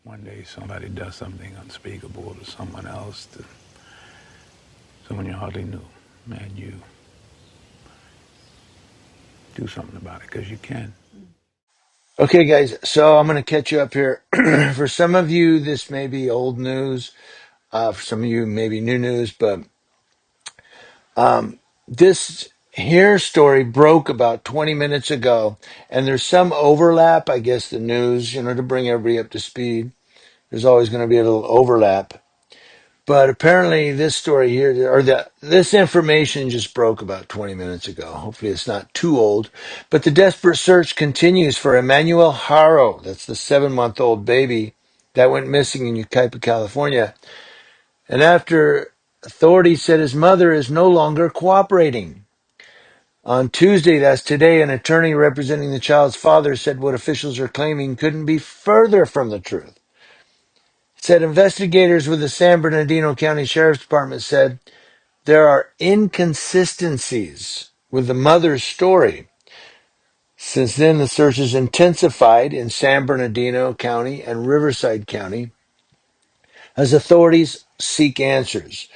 one day somebody does something unspeakable to someone else, to someone you hardly knew, and you do something about it because you can. Okay, guys, so I'm going to catch you up here. For some of you, this may be old news. For some of you, maybe new news, but this here story broke about 20 minutes ago, and there's some overlap. I guess the news, to bring everybody up to speed, there's always going to be a little overlap. But apparently, this story here, or this information just broke about 20 minutes ago. Hopefully, it's not too old. But the desperate search continues for Emmanuel Haro. That's the 7-month-old baby that went missing in Yucaipa, California. And after authorities said his mother is no longer cooperating. On Tuesday, that's today, an attorney representing the child's father said what officials are claiming couldn't be further from the truth. It said investigators with the San Bernardino County Sheriff's Department said there are inconsistencies with the mother's story. Since then, the search has intensified in San Bernardino County and Riverside County as authorities seek answers.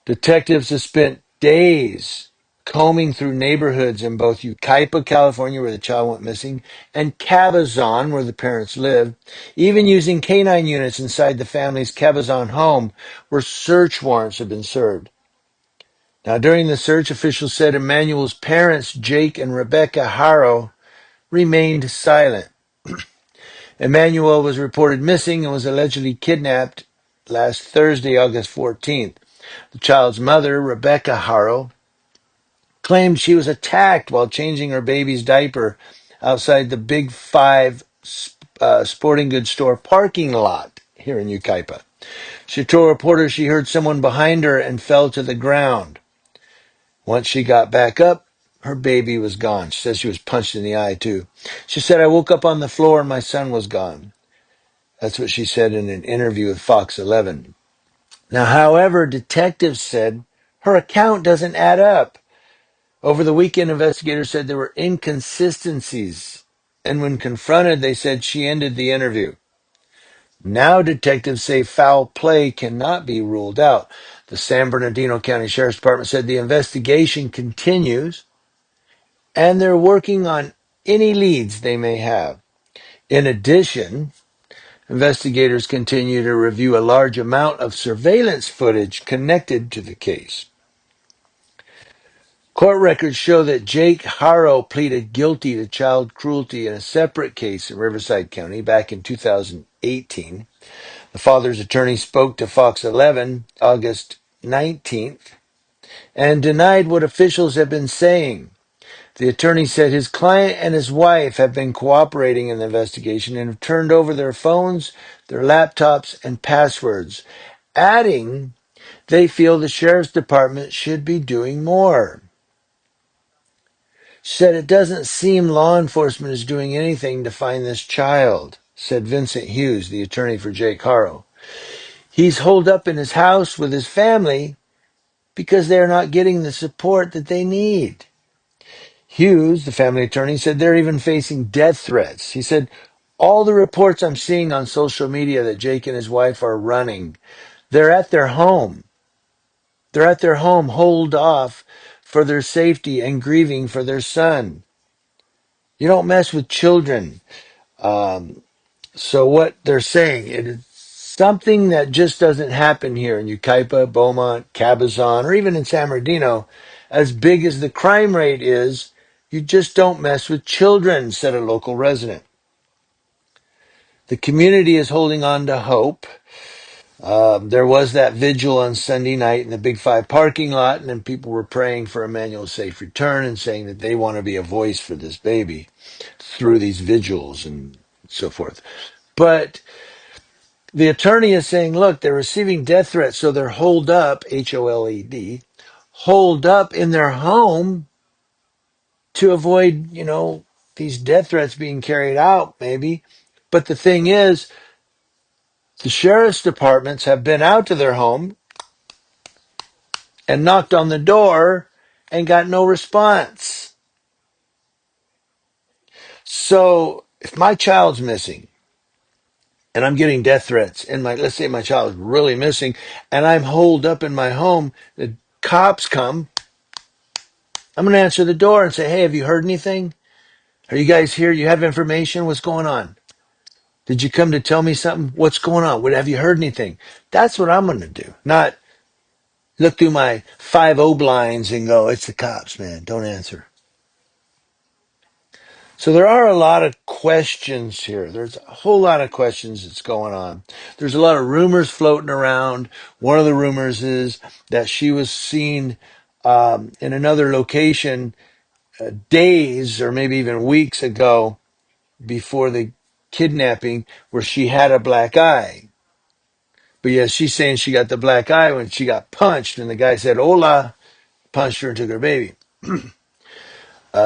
Detectives have spent days combing through neighborhoods in both Yucaipa, California, where the child went missing, and Cabazon, where the parents lived, even using canine units inside the family's Cabazon home, where search warrants have been served. Now, during the search, officials said Emmanuel's parents, Jake and Rebecca Haro, remained silent. Emmanuel was reported missing and was allegedly kidnapped last Thursday, August 14th. The child's mother, Rebecca Haro, claimed she was attacked while changing her baby's diaper outside the Big Five sporting goods store parking lot here in Yucaipa. She told reporters she heard someone behind her and fell to the ground. Once she got back up, her baby was gone. She says she was punched in the eye, too. She said, I woke up on the floor and my son was gone. That's what she said in an interview with Fox 11. Now, however, detectives said her account doesn't add up. Over the weekend, investigators said there were inconsistencies, and when confronted, they said she ended the interview. Now detectives say foul play cannot be ruled out. The San Bernardino County Sheriff's Department said the investigation continues, and they're working on any leads they may have. In addition, investigators continue to review a large amount of surveillance footage connected to the case. Court records show that Jake Haro pleaded guilty to child cruelty in a separate case in Riverside County back in 2018. The father's attorney spoke to Fox 11 August 19th and denied what officials have been saying. The attorney said his client and his wife have been cooperating in the investigation and have turned over their phones, their laptops, and passwords, adding they feel the sheriff's department should be doing more. She said it doesn't seem law enforcement is doing anything to find this child, said Vincent Hughes, the attorney for Jake Haro. He's holed up in his house with his family because they're not getting the support that they need. Hughes, the family attorney, said they're even facing death threats. He said, all the reports I'm seeing on social media that Jake and his wife are running, they're at their home. They're at their home, holed off for their safety and grieving for their son. You don't mess with children. So what they're saying, it is something that just doesn't happen here in Yucaipa, Beaumont, Cabazon, or even in San Bernardino. As big as the crime rate is, you just don't mess with children, said a local resident. The community is holding on to hope. There was that vigil on Sunday night in the Big Five parking lot, and then people were praying for Emmanuel's safe return and saying that they want to be a voice for this baby through these vigils and so forth. But the attorney is saying, look, they're receiving death threats, so they're holed up, HOLED, holed up in their home to avoid, these death threats being carried out, maybe. But the thing is, the sheriff's departments have been out to their home and knocked on the door and got no response. So if my child's missing, and I'm getting death threats, and let's say my child is really missing, and I'm holed up in my home, the cops come, I'm going to answer the door and say, hey, have you heard anything? Are you guys here? You have information? What's going on? Did you come to tell me something? What's going on? Have you heard anything? That's what I'm going to do. Not look through my 5-0 blinds and go, it's the cops, man. Don't answer. So there are a lot of questions here. There's a whole lot of questions that's going on. There's a lot of rumors floating around. One of the rumors is that she was seen in another location days or maybe even weeks ago before the kidnapping where she had a black eye. But yeah, she's saying she got the black eye when she got punched and the guy said, hola, punched her and took her baby.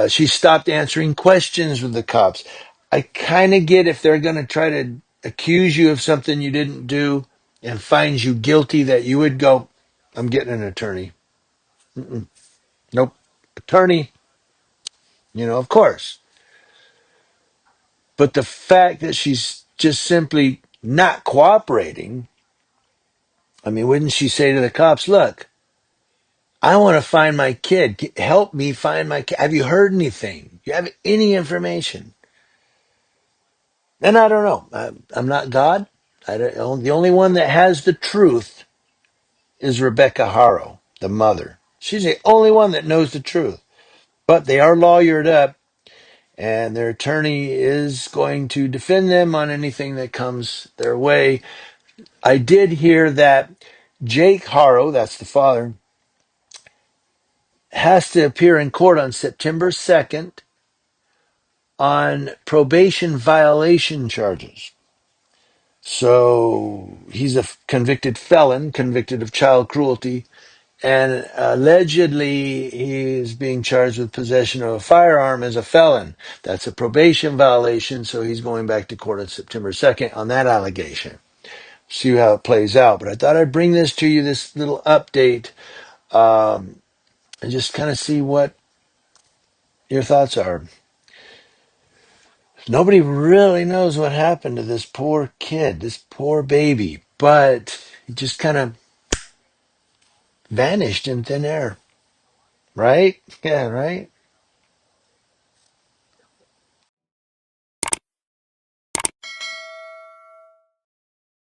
She stopped answering questions with the cops. I kind of get if they're going to try to accuse you of something you didn't do and find you guilty that you would go, I'm getting an attorney. Mm-mm. Nope. Attorney, of course. But the fact that she's just simply not cooperating, I mean, wouldn't she say to the cops, look, I want to find my kid. Help me find my kid. Have you heard anything? Do you have any information? And I don't know. I'm not God. The only one that has the truth is Rebecca Haro, the mother. She's the only one that knows the truth. But they are lawyered up, and their attorney is going to defend them on anything that comes their way. I did hear that Jake Haro, that's the father, has to appear in court on September 2nd on probation violation charges. So he's a convicted felon, convicted of child cruelty, and allegedly he is being charged with possession of a firearm as a felon. That's a probation violation, so he's going back to court on September 2nd on that allegation. See how it plays out. But I thought I'd bring this to you, this little update, and just kind of see what your thoughts are. Nobody really knows what happened to this poor kid, this poor baby, but he just kind of vanished in thin air, right? Yeah, right?